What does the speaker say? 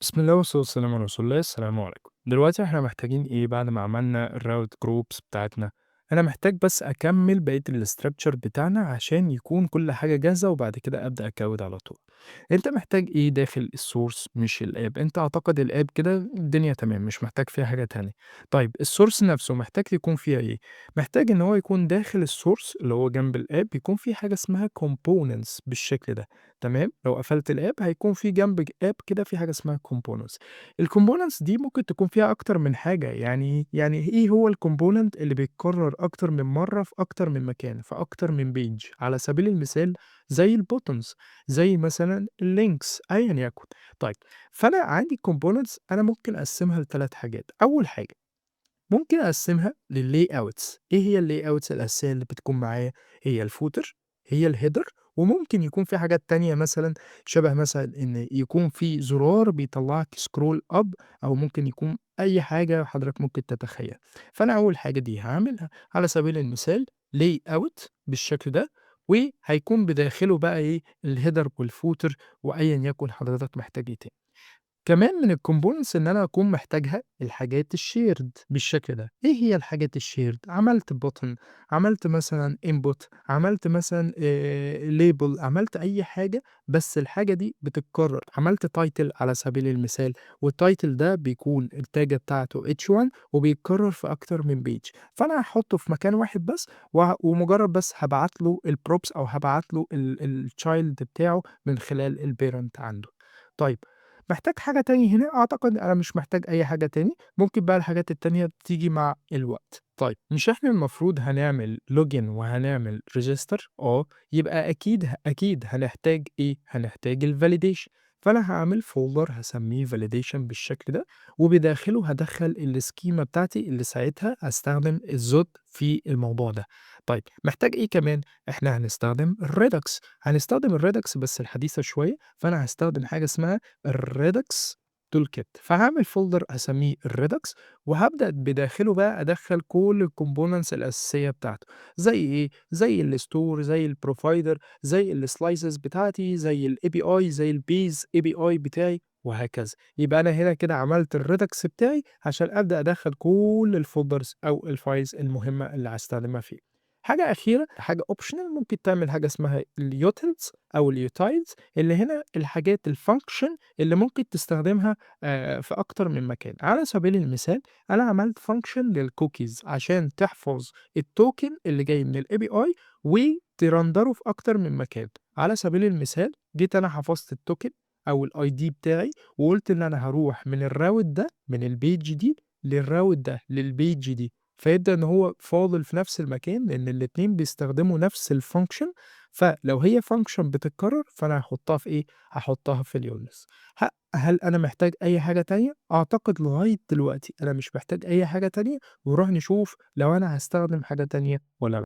بسم الله والصلاة والسلام على رسول الله، السلام عليكم. دلوقتي إحنا محتاجين إيه بعد ما عملنا الroute groups بتاعتنا؟ أنا محتاج بس أكمّل بقية الstructure بتاعنا عشان يكون كل حاجة جاهزة وبعد كده أبدأ أكوّد على طول. أنت محتاج إيه داخل الsource مش الapp، أنت أعتقد الapp كده الدنيا تمام، مش محتاج فيها حاجة تانية. طيب الsource نفسه محتاج يكون فيها إيه؟ محتاج إن هو يكون داخل الsource اللي هو جنب الapp يكون في حاجة اسمها components بالشكل ده. تمام، لو قفلت الapp هيكون في جنب app كده في حاجة اسمها components. الcomponents دي ممكن تكون فيها أكتر من حاجة، يعني إيه هو الcomponent اللي بيتكرر أكتر من مرّة في أكتر من مكان، في أكتر من page، على سبيل المثال زي الbuttons، زي مثلًا الlinks أيًا يكن. طيب، فأنا عندي components أنا ممكن أقسّمها ل3 حاجات. أول حاجة ممكن أقسّمها للlayouts. إيه هي الlayouts الأساسية اللي بتكون معايا؟ هي الfooter، هي الheader، وممكن يكون في حاجات تانية مثلًا شبه مثلًا إن يكون في زرار بيطلّعك scroll up، أو ممكن يكون أي حاجة حضرتك ممكن تتخيّلها. فأنا أول حاجة دي هاعملها على سبيل المثال layout بالشكل ده، وهيكون بداخله بقى إيه الheader والfooter وأيًا يكن حضرتك محتاج إيه تاني. كمان من الcomponents إن أنا أكون محتاجها الحاجات الshared بالشكل ده. إيه هي الحاجات الshared؟ عملت button، عملت مثلًا input، عملت مثلًا label، عملت أي حاجة بس الحاجة دي بتتكرر، عملت title على سبيل المثال، والtitle ده بيكون التاجة بتاعته h1 وبيتكرر في أكتر من page، فأنا هاحطه في مكان واحد بس ومجرد بس هابعت له الprops أو هابعت له الchild بتاعه من خلال الparent عنده. طيب، محتاج حاجة تاني هنا؟ أعتقد أنا مش محتاج أي حاجة تاني، ممكن بقى الحاجات التانية تيجي مع الوقت. طيب، مش إحنا المفروض هنعمل login وهنعمل register؟ يبقى أكيد هنحتاج إيه؟ هنحتاج الvalidation. فأنا هاعمل folder هاسميه validation بالشكل ده، وبداخله هادخّل الschema بتاعتي اللي ساعتها هاستخدم الزود في الموضوع ده. طيب، محتاج إيه كمان؟ إحنا هنستخدم الredux، هنستخدم الredux بس الحديثة شوية، فأنا هاستخدم حاجة اسمها الRedux toolkit. فهاعمل folder أسميه الRedux، وهابدأ بداخله بقى أدخّل كل الcomponents الأساسية بتاعته، زي إيه؟ زي الstore، زي الprovider، زي الslices بتاعتي، زي الAPI، زي الbase API بتاعي وهكذا. يبقى أنا هنا كده عملت الRedux بتاعي عشان أبدأ أدخّل كل الfolders أو الfiles المهمة اللي هاستخدمها فيه. حاجة أخيرة، حاجة optional، ممكن تعمل حاجة اسمها الutils أو الutils، اللي هنا الحاجات الfunction اللي ممكن تستخدمها في أكتر من مكان. على سبيل المثال أنا عملت function للcookies عشان تحفظ الtoken اللي جاي من الAPI وترندره في أكتر من مكان. على سبيل المثال جيت أنا حفظت الtoken أو الID بتاعي وقُلت إن أنا هاروح من الroute ده، من الpage دي للroute ده، للpage دي، فيبدأ إن هو فاضل في نفس المكان لإن الاتنين بيستخدموا نفس الfunction. فلو هي function بتتكرر فأنا هاحطها في إيه، هاحطها في الUnits. هل أنا محتاج أي حاجة تانية؟ أعتقد لغاية دلوقتي أنا مش محتاج أي حاجة تانية، ونروح نشوف لو أنا هاستخدم حاجة تانية والّا لأ.